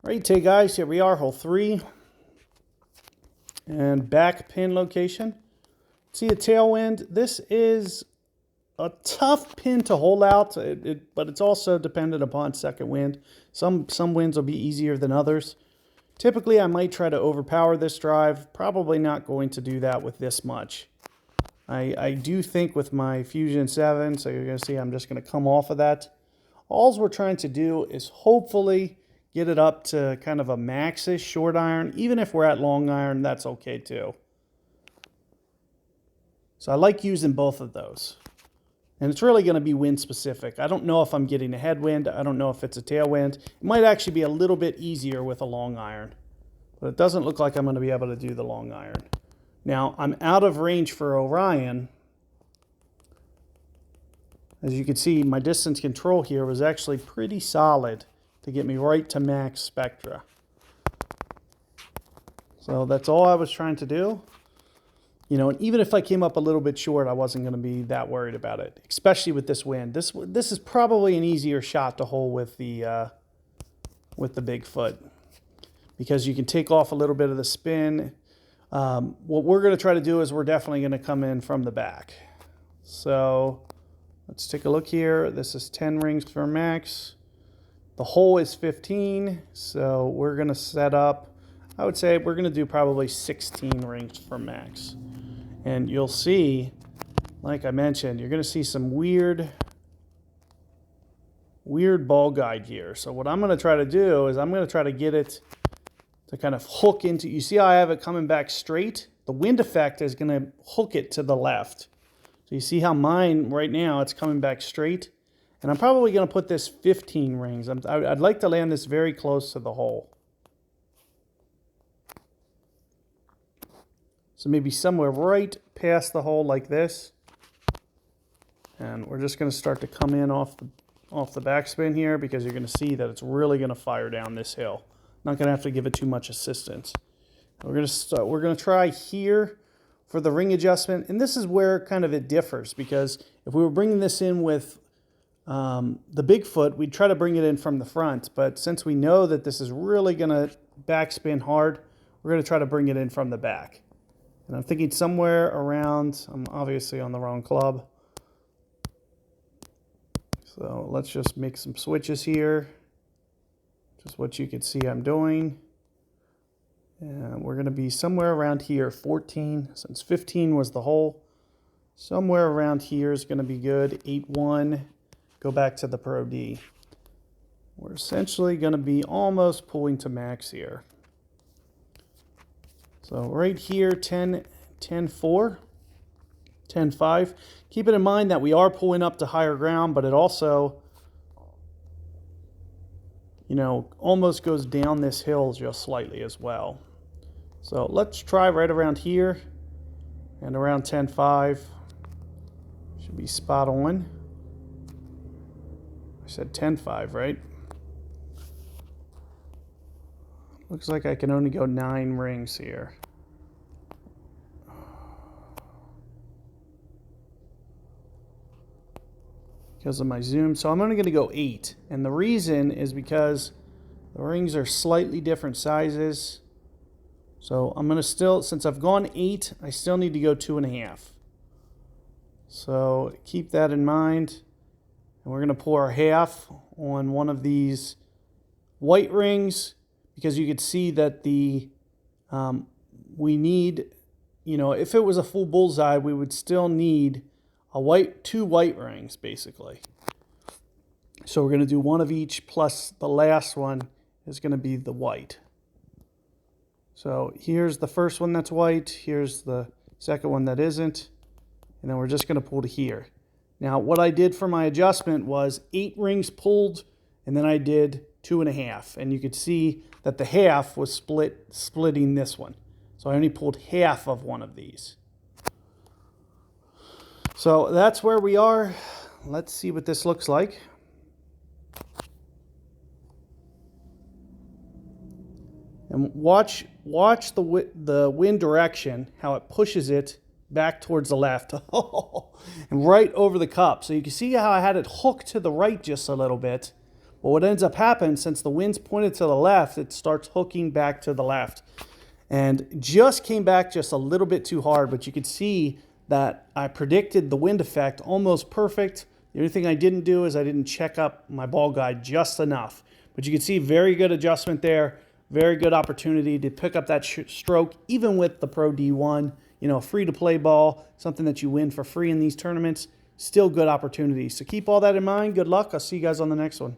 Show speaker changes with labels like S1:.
S1: Right, hey guys, here we are, hole 3, and back pin location. See a tailwind. This is a tough pin to hold out, but it's also dependent upon second wind. Some winds will be easier than others. Typically, I might try to overpower this drive. Probably not going to do that with this much. I do think with my Fusion 7, so you're going to see I'm just going to come off of that. All we're trying to do is hopefully get it up to kind of a max-ish short iron. Even if we're at long iron, that's okay too. So I like using both of those. And it's really going to be wind specific. I don't know if I'm getting a headwind. I don't know if it's a tailwind. It might actually be a little bit easier with a long iron. But it doesn't look like I'm going to be able to do the long iron. Now, I'm out of range for Orion. As you can see, my distance control here was actually pretty solid to get me right to max spectra. So that's all I was trying to do. You know, and even if I came up a little bit short, I wasn't going to be that worried about it, especially with this wind. This is probably an easier shot to hold with the Bigfoot, because you can take off a little bit of the spin. What we're going to try to do is we're definitely going to come in from the back. So let's take a look here. This is 10 rings for max. The hole is 15, so we're going to set up, I would say we're going to do probably 16 rings for max. And you'll see, like I mentioned, you're going to see some weird ball guide here. So what I'm going to try to do is I'm going to try to get it to kind of hook into, you see how I have it coming back straight? The wind effect is going to hook it to the left. So you see how mine right now, it's coming back straight? And I'm probably going to put this 15 rings. I'd like to land this very close to the hole. So maybe somewhere right past the hole like this. And we're just going to start to come in off the backspin here, because you're going to see that it's really going to fire down this hill. Not going to have to give it too much assistance. We're going to try here for the ring adjustment. And this is where kind of it differs, because if we were bringing this in with the Bigfoot, we'd try to bring it in from the front, but since we know that this is really going to backspin hard, we're going to try to bring it in from the back. And I'm thinking somewhere around, I'm obviously on the wrong club, so let's just make some switches here, just what you can see I'm doing. And we're going to be somewhere around here, 14, since 15 was the hole. Somewhere around here is going to be good, 8-1. Go back to the Pro D. We're essentially going to be almost pulling to max here. So right here, 10-4, 10-5. Keep it in mind that we are pulling up to higher ground, but it also, you know, almost goes down this hill just slightly as well. So let's try right around here, and around 10-5. Should be spot on. I said 10-5, right? Looks like I can only go 9 rings here. Because of my zoom. So I'm only going to go 8. And the reason is because the rings are slightly different sizes. So I'm going to still, since I've gone 8, I still need to go 2.5. So keep that in mind. And we're going to pull our half on one of these white rings, because you could see that the we need, you know, if it was a full bullseye, we would still need two white rings basically. So we're going to do one of each, plus the last one is going to be the white. So here's the first one that's white, here's the second one that isn't, and then we're just going to pull to here. Now, what I did for my adjustment was 8 rings pulled, and then I did 2.5. And you could see that the half was splitting this one. So I only pulled half of one of these. So that's where we are. Let's see what this looks like. And watch the wind direction, how it pushes it back towards the left. And right over the cup. So you can see how I had it hooked to the right just a little bit. But what ends up happening, since the wind's pointed to the left, it starts hooking back to the left. And just came back just a little bit too hard, but you could see that I predicted the wind effect almost perfect. The only thing I didn't do is I didn't check up my ball guide just enough. But you can see very good adjustment there, very good opportunity to pick up that stroke, even with the Pro D1, you know, free-to-play ball, something that you win for free in these tournaments. Still good opportunities. So keep all that in mind. Good luck. I'll see you guys on the next one.